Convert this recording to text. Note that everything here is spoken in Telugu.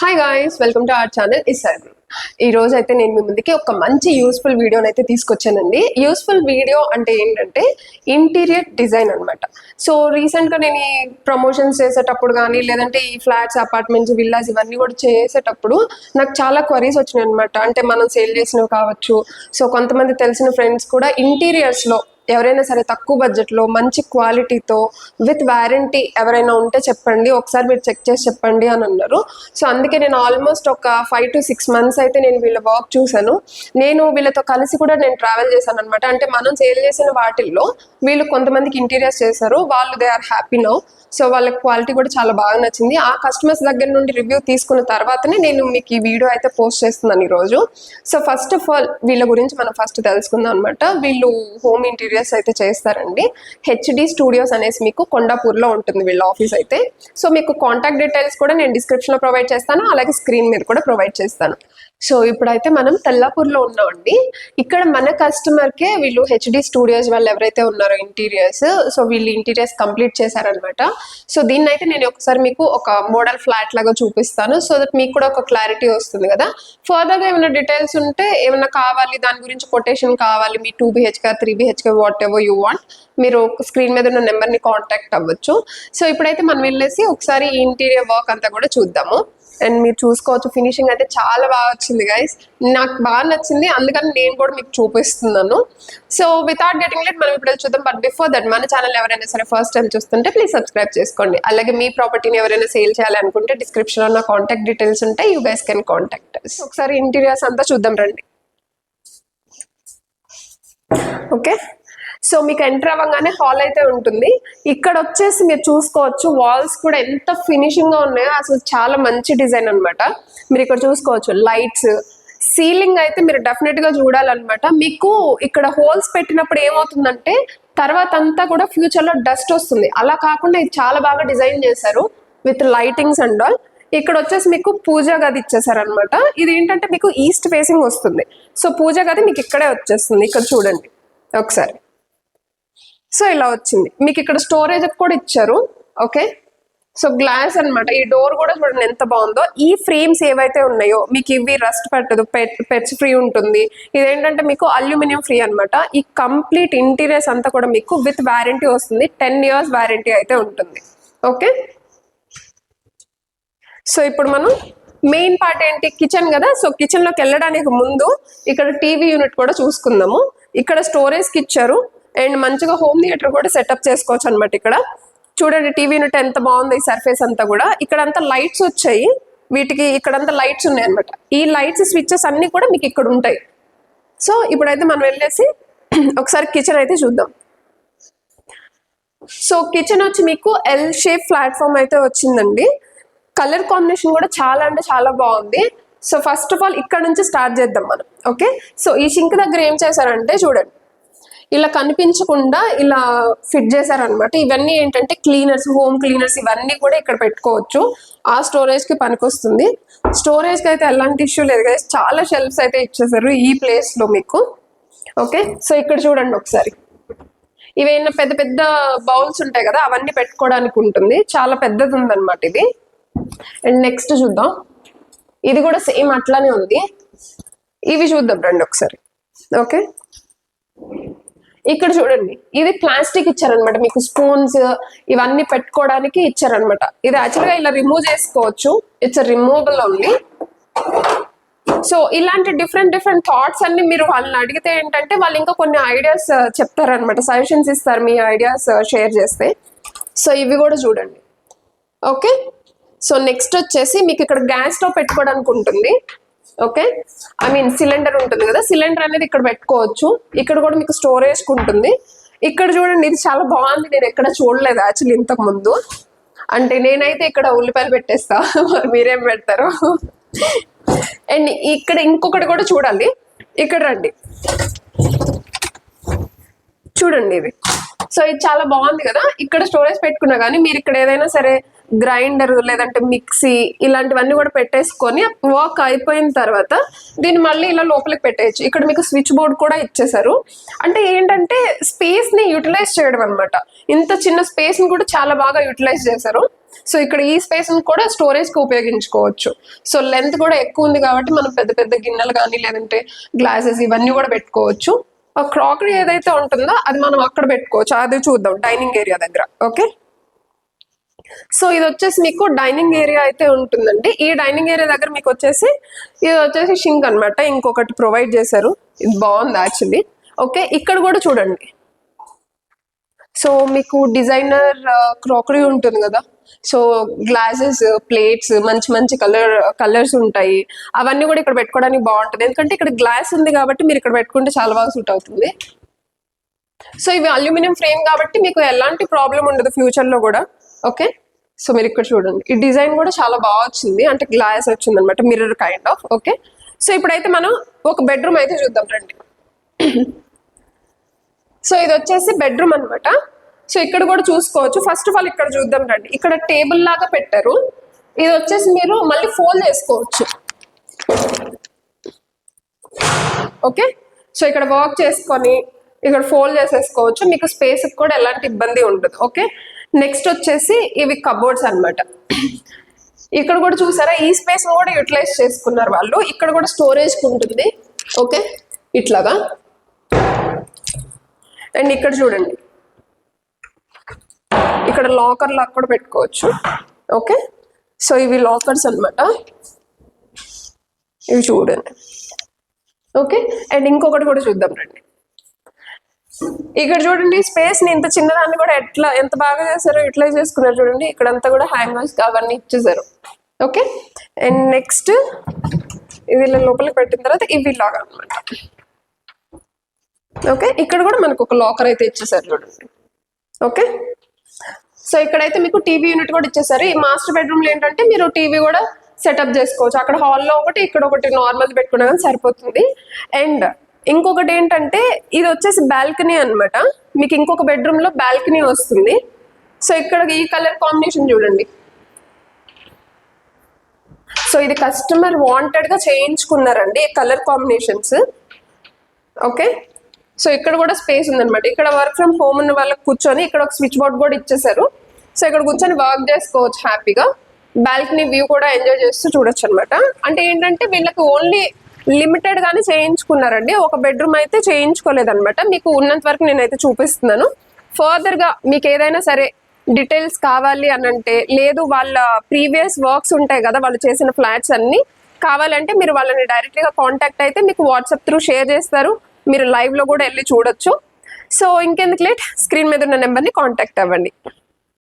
Hi guys, welcome to our channel ఇస్సారి. ఈ రోజు అయితే నేను మీ ముందుకి ఒక మంచి యూస్ఫుల్ వీడియోని అయితే తీసుకొచ్చానండి. యూస్ఫుల్ వీడియో అంటే ఏంటంటే ఇంటీరియర్ డిజైన్ అనమాట. సో రీసెంట్గా నేను ఈ ప్రమోషన్స్ చేసేటప్పుడు కానీ లేదంటే ఈ ఫ్లాట్స్, అపార్ట్మెంట్స్, విల్లాస్ ఇవన్నీ కూడా చేసేటప్పుడు నాకు చాలా క్వరీస్ వచ్చినాయి అనమాట. అంటే మనం సేల్ చేసినవి కావచ్చు. సో కొంతమంది తెలిసిన ఫ్రెండ్స్ కూడా ఇంటీరియర్స్లో ఎవరైనా సరే తక్కువ బడ్జెట్లో మంచి క్వాలిటీతో విత్ వారంటీ ఎవరైనా ఉంటే చెప్పండి, ఒకసారి మీరు చెక్ చేసి చెప్పండి అని అన్నారు. సో అందుకే నేను ఆల్మోస్ట్ ఒక 5 to 6 months అయితే నేను వీళ్ళ వర్క్ చూశాను. నేను వీళ్ళతో కలిసి కూడా నేను ట్రావెల్ చేశాను అనమాట. అంటే మనం సేల్ చేసిన వాటిల్లో వీళ్ళు కొంతమందికి ఇంటీరియర్స్ చేశారు. వాళ్ళు they are happy now. So వాళ్ళకి క్వాలిటీ కూడా చాలా బాగా నచ్చింది. ఆ కస్టమర్స్ దగ్గర నుండి రివ్యూ తీసుకున్న తర్వాతనే నేను మీకు ఈ వీడియో అయితే పోస్ట్ చేస్తున్నాను ఈరోజు. సో ఫస్ట్ ఆఫ్ ఆల్ వీళ్ళ గురించి మనం ఫస్ట్ తెలుసుకుందాం అనమాట. వీళ్ళు హోమ్ ఇంటీరియర్స్ అయితే చేస్తారండి. హెచ్డి స్టూడియోస్ అనేసి మీకు కొండాపూర్లో ఉంటుంది వీళ్ళ ఆఫీస్ అయితే. సో మీకు కాంటాక్ట్ డీటెయిల్స్ కూడా నేను డిస్క్రిప్షన్లో ప్రొవైడ్ చేస్తాను, అలాగే స్క్రీన్ మీద కూడా ప్రొవైడ్ చేస్తాను. సో ఇప్పుడైతే మనం తెల్లాపూర్లో ఉన్నామండి. ఇక్కడ మన కస్టమర్కే వీళ్ళు హెచ్డి స్టూడియోస్ వాళ్ళు ఎవరైతే ఉన్నారో ఇంటీరియర్స్, సో వీళ్ళు ఇంటీరియర్స్ కంప్లీట్ చేశారనమాట. సో దీన్ని అయితే నేను ఒకసారి మీకు ఒక మోడల్ ఫ్లాట్ లాగా చూపిస్తాను, సో దట్ మీకు కూడా ఒక క్లారిటీ వస్తుంది కదా. ఫర్దర్గా ఏమైనా డీటెయిల్స్ ఉంటే ఏమైనా కావాలి, దాని గురించి కొటేషన్ కావాలి, మీ 2 BHK 3 BHK what ever you want, మీరు స్క్రీన్ మీద ఉన్న నెంబర్ని కాంటాక్ట్ అవ్వచ్చు. సో ఇప్పుడైతే మనం వెళ్ళేసి ఒకసారి ఈ ఇంటీరియర్ వర్క్ అంతా కూడా చూద్దాము. అండ్ మీరు చూసుకోవచ్చు, ఫినిషింగ్ అయితే చాలా బాగా వచ్చింది గైస్. నాకు బాగా నచ్చింది, అందుకని నేను కూడా మీకు చూపిస్తున్నాను. సో వితౌట్ గెటింగ్ లెట్ మనం ఇప్పుడు చూద్దాం. బట్ బిఫోర్ దట్ మన ఛానల్ ఎవరైనా సరే ఫస్ట్ టైం చూస్తుంటే ప్లీజ్ సబ్స్క్రైబ్ చేసుకోండి. అలాగే మీ ప్రాపర్టీని ఎవరైనా సేల్ చేయాలనుకుంటే డిస్క్రిప్షన్లో నా కాంటాక్ట్ డీటెయిల్స్ ఉంటాయి, యూ గైస్ కెన్ కాంటాక్ట్. ఒకసారి ఇంటీరియర్స్ అంతా చూద్దాం రండి. ఓకే, సో మీకు ఎంటర్ అవ్వగానే హాల్ అయితే ఉంటుంది. ఇక్కడ వచ్చేసి మీరు చూసుకోవచ్చు, వాల్స్ కూడా ఎంత ఫినిషింగ్ గా ఉన్నాయో, అసలు చాలా మంచి డిజైన్ అనమాట. మీరు ఇక్కడ చూసుకోవచ్చు లైట్స్, సీలింగ్ అయితే మీరు డెఫినెట్ గా చూడాలన్నమాట. మీకు ఇక్కడ హోల్స్ పెట్టినప్పుడు ఏమవుతుందంటే తర్వాత అంతా కూడా ఫ్యూచర్ లో డస్ట్ వస్తుంది. అలా కాకుండా ఇది చాలా బాగా డిజైన్ చేశారు విత్ లైటింగ్స్ అండ్ ఆల్. ఇక్కడ వచ్చేసి మీకు పూజా గది ఇచ్చేసారు అనమాట. ఇది ఏంటంటే మీకు ఈస్ట్ ఫేసింగ్ వస్తుంది. సో పూజా గది మీకు ఇక్కడే వచ్చేస్తుంది. ఇక్కడ చూడండి ఒకసారి. సో ఇలా వచ్చింది. మీకు ఇక్కడ స్టోరేజ్ కూడా ఇచ్చారు. ఓకే, సో గ్లాస్ అనమాట. ఈ డోర్ కూడా చూడండి ఎంత బాగుందో. ఈ ఫ్రేమ్స్ ఏవైతే ఉన్నాయో మీకు ఇవి రస్ట్ పెట్టదు, పెట్స్ ఫ్రీ ఉంటుంది. ఇదేంటంటే మీకు అల్యూమినియం ఫ్రీ అనమాట. ఈ కంప్లీట్ ఇంటీరియర్స్ అంతా కూడా మీకు విత్ వారంటీ వస్తుంది. 10 years వారంటీ అయితే ఉంటుంది. ఓకే, సో ఇప్పుడు మనం మెయిన్ పార్ట్ ఏంటి, కిచెన్ కదా. సో కిచెన్ లోకి వెళ్ళడానికి ముందు ఇక్కడ టీవీ యూనిట్ కూడా చూసుకుందాము. ఇక్కడ స్టోరేజ్కి ఇచ్చారు అండ్ మంచిగా హోమ్ థియేటర్ కూడా సెటప్ చేసుకోవచ్చు అనమాట. ఇక్కడ చూడండి టీవీ యూనిట్ ఎంత బాగుంది. ఈ సర్ఫేస్ అంతా కూడా ఇక్కడ అంతా లైట్స్ వచ్చాయి. వీటికి ఇక్కడంతా లైట్స్ ఉన్నాయి అనమాట. ఈ లైట్స్ స్విచ్చెస్ అన్ని కూడా మీకు ఇక్కడ ఉంటాయి. సో ఇప్పుడైతే మనం వెళ్ళేసి ఒకసారి కిచెన్ అయితే చూద్దాం. సో కిచెన్ వచ్చి మీకు ఎల్ షేప్ ప్లాట్ఫామ్ అయితే వచ్చిందండి. కలర్ కాంబినేషన్ కూడా చాలా అంటే చాలా బాగుంది. సో ఫస్ట్ ఆఫ్ ఆల్ ఇక్కడ నుంచి స్టార్ట్ చేద్దాం మనం. ఓకే, సో ఈ షింక్ దగ్గర ఏం చేశారంటే చూడండి, ఇలా కనిపించకుండా ఇలా ఫిట్ చేశారనమాట. ఇవన్నీ ఏంటంటే క్లీనర్స్, హోమ్ క్లీనర్స్ ఇవన్నీ కూడా ఇక్కడ పెట్టుకోవచ్చు. ఆ స్టోరేజ్కి పనికొస్తుంది. స్టోరేజ్కి అయితే ఎలాంటి ఇష్యూ లేదు కదా. చాలా షెల్ఫ్స్ అయితే ఇచ్చేసారు ఈ ప్లేస్లో మీకు. ఓకే, సో ఇక్కడ చూడండి ఒకసారి. ఇవేనా పెద్ద పెద్ద బౌల్స్ ఉంటాయి కదా, అవన్నీ పెట్టుకోవడానికి ఉంటుంది. చాలా పెద్దది ఉందన్నమాట ఇది. అండ్ నెక్స్ట్ చూద్దాం, ఇది కూడా సేమ్ అట్లానే ఉంది. ఇవి చూద్దాం రండి ఒకసారి. ఓకే, ఇక్కడ చూడండి, ఇది ప్లాస్టిక్ ఇచ్చారనమాట. మీకు స్పూన్స్ ఇవన్నీ పెట్టుకోవడానికి ఇచ్చారనమాట. ఇది యాక్చువల్గా ఇలా రిమూవ్ చేసుకోవచ్చు. It's removable only. సో ఇలాంటి డిఫరెంట్ థాట్స్ అన్ని మీరు వాళ్ళని అడిగితే ఏంటంటే వాళ్ళు ఇంకా కొన్ని ఐడియాస్ చెప్తారనమాట, సజెషన్స్ ఇస్తారు మీ ఐడియాస్ షేర్ చేస్తే. సో ఇవి కూడా చూడండి. ఓకే, సో నెక్స్ట్ వచ్చేసి మీకు ఇక్కడ గ్యాస్ స్టవ్ పెట్టుకోవడానికి ఉంటుంది. ఓకే, ఐ మీన్ సిలిండర్ ఉంటుంది కదా, సిలిండర్ అనేది ఇక్కడ పెట్టుకోవచ్చు. ఇక్కడ కూడా మీకు స్టోరేజ్ ఉంటుంది. ఇక్కడ చూడండి, ఇది చాలా బాగుంది. నేను ఎక్కడ చూడలేదు యాక్చువల్లీ ఇంతకు ముందు. అంటే నేనైతే ఇక్కడ ఉల్లిపాయలు పెట్టేస్తా, మరి మీరేం పెడతారు. అండ్ ఇక్కడ ఇంకొకటి కూడా చూడాలి. ఇక్కడ రండి చూడండి ఇది. సో ఇది చాలా బాగుంది కదా. ఇక్కడ స్టోరేజ్ పెట్టుకున్నా కానీ మీరు ఇక్కడ ఏదైనా సరే గ్రైండర్ లేదంటే మిక్సీ ఇలాంటివన్నీ కూడా పెట్టేసుకొని వర్క్ అయిపోయిన తర్వాత దీన్ని మళ్ళీ ఇలా లోపలికి పెట్టేయచ్చు. ఇక్కడ మీకు స్విచ్ బోర్డ్ కూడా ఇచ్చేసారు. అంటే ఏంటంటే స్పేస్ని యూటిలైజ్ చేయడం అనమాట. ఇంత చిన్న స్పేస్ని కూడా చాలా బాగా యూటిలైజ్ చేశారు. సో ఇక్కడ ఈ స్పేస్ కూడా స్టోరేజ్ కి ఉపయోగించుకోవచ్చు. సో లెంత్ కూడా ఎక్కువ ఉంది కాబట్టి మనం పెద్ద పెద్ద గిన్నెలు కానీ లేదంటే గ్లాసెస్ ఇవన్నీ కూడా పెట్టుకోవచ్చు. ఆ క్రాకరీ ఏదైతే ఉంటుందో అది మనం అక్కడ పెట్టుకోవచ్చు. అది చూద్దాం డైనింగ్ ఏరియా దగ్గర. ఓకే, సో ఇది వచ్చేసి మీకు డైనింగ్ ఏరియా అయితే ఉంటుందండి. ఈ డైనింగ్ ఏరియా దగ్గర మీకు వచ్చేసి ఇది వచ్చేసి షింక్ అనమాట, ఇంకొకటి ప్రొవైడ్ చేశారు. ఇది బాగుంది యాక్చువల్లీ. ఓకే, ఇక్కడ కూడా చూడండి. సో మీకు డిజైనర్ క్రాకరీ ఉంటుంది కదా, సో గ్లాసెస్, ప్లేట్స్, మంచి మంచి కలర్స్ ఉంటాయి. అవన్నీ కూడా ఇక్కడ పెట్టుకోవడానికి బాగుంటుంది, ఎందుకంటే ఇక్కడ గ్లాస్ ఉంది కాబట్టి మీరు ఇక్కడ పెట్టుకుంటే చాలా బాగా సూట్ అవుతుంది. సో ఇవి అల్యూమినియం ఫ్రేమ్ కాబట్టి మీకు ఎలాంటి ప్రాబ్లం ఉండదు ఫ్యూచర్ లో కూడా. ఓకే, సో మీరు ఇక్కడ చూడండి, ఈ డిజైన్ కూడా చాలా బాగా వచ్చింది, అంటే గ్లాస్ వచ్చింది అనమాట, mirror kind of. Okay, so ఇప్పుడైతే మనం ఒక బెడ్రూమ్ అయితే చూద్దాం రండి. సో ఇది వచ్చేసి బెడ్రూమ్ అనమాట. సో ఇక్కడ కూడా చూసుకోవచ్చు. ఫస్ట్ ఆఫ్ ఆల్ ఇక్కడ చూద్దాం రండి. ఇక్కడ టేబుల్ లాగా పెట్టారు. ఇది వచ్చేసి మీరు మళ్ళీ ఫోల్డ్ చేసుకోవచ్చు. ఓకే, సో ఇక్కడ వర్క్ చేసుకొని ఇక్కడ ఫోల్డ్ చేసేసుకోవచ్చు. మీకు స్పేస్ కూడా ఎలాంటి ఇబ్బంది ఉండదు. ఓకే, నెక్స్ట్ వచ్చేసి ఇవి కబోర్డ్స్ అన్నమాట. ఇక్కడ కూడా చూసారా, ఈ స్పేస్ కూడా యూటిలైజ్ చేసుకున్నారు వాళ్ళు. ఇక్కడ కూడా స్టోరేజ్ ఉంటుంది. ఓకే, ఇట్లాగా. అండ్ ఇక్కడ చూడండి, ఇక్కడ లాకర్ లాగా కూడా పెట్టుకోవచ్చు. ఓకే, సో ఇవి లాకర్స్ అన్నమాట, ఇవి చూడండి. ఓకే, అండ్ ఇంకొకటి కూడా చూద్దాం రండి. ఇక్కడ చూడండి, స్పేస్ ని ఇంత చిన్నదాన్ని కూడా ఎంత బాగా చేశారో యూటిలైజ్ చేసుకున్నారు చూడండి. ఇక్కడంతా కూడా హ్యాంగర్స్ అవన్నీ ఇచ్చేసారు. ఓకే, అండ్ నెక్స్ట్ ఇది లోపలికి పెట్టిన తర్వాత ఇవి లాగా అనమాట. ఓకే, ఇక్కడ కూడా మనకు ఒక లాకర్ అయితే ఇచ్చేసారు చూడండి. ఓకే, సో ఇక్కడైతే మీకు టీవీ యూనిట్ కూడా ఇచ్చేసారు. ఈ మాస్టర్ బెడ్రూమ్ లో ఏంటంటే మీరు టీవీ కూడా సెటప్ చేసుకోవచ్చు. అక్కడ హాల్లో ఒకటి, ఇక్కడ ఒకటి నార్మల్ పెట్టుకున్నా కానీ సరిపోతుంది. అండ్ ఇంకొకటి ఏంటంటే ఇది వచ్చేసి బాల్కనీ అనమాట. మీకు ఇంకొక బెడ్రూమ్ లో బాల్కనీ వస్తుంది. సో ఇక్కడ ఈ కలర్ కాంబినేషన్ చూడండి. సో ఇది కస్టమర్ వాంటెడ్ గా చేయించుకున్నారండి ఈ కలర్ కాంబినేషన్స్. ఓకే, సో ఇక్కడ కూడా స్పేస్ ఉందన్నమాట. ఇక్కడ వర్క్ ఫ్రమ్ హోమ్ ఉన్న వాళ్ళకి కూర్చొని ఇక్కడ ఒక స్విచ్ బోర్డ్ కూడా ఇచ్చేసారు. సో ఇక్కడ కూర్చొని వర్క్ చేసుకోవచ్చు హ్యాపీగా. బాల్కనీ వ్యూ కూడా ఎంజాయ్ చేస్తూ చూడొచ్చు అనమాట. అంటే ఏంటంటే వీళ్ళకి ఓన్లీ లిమిటెడ్ గానే చేయించుకున్నారండి, ఒక బెడ్రూమ్ అయితే చేయించుకోలేదన్నమాట. మీకు ఉన్నంత వరకు నేనైతే చూపిస్తున్నాను. ఫర్దర్ గా మీకు ఏదైనా సరే డీటెయిల్స్ కావాలి అని అంటే, లేదు వాళ్ళ ప్రీవియస్ వర్క్స్ ఉంటాయి కదా వాళ్ళు చేసిన ఫ్లాట్స్ అన్ని కావాలంటే మీరు వాళ్ళని డైరెక్ట్ గా కాంటాక్ట్ అయితే మీకు వాట్సాప్ త్రూ షేర్ చేస్తారు. మీరు లైవ్ లో కూడా వెళ్ళి చూడొచ్చు. సో ఇంకెందుకు లేట్, స్క్రీన్ మీద ఉన్న నెంబర్ని కాంటాక్ట్ అవ్వండి.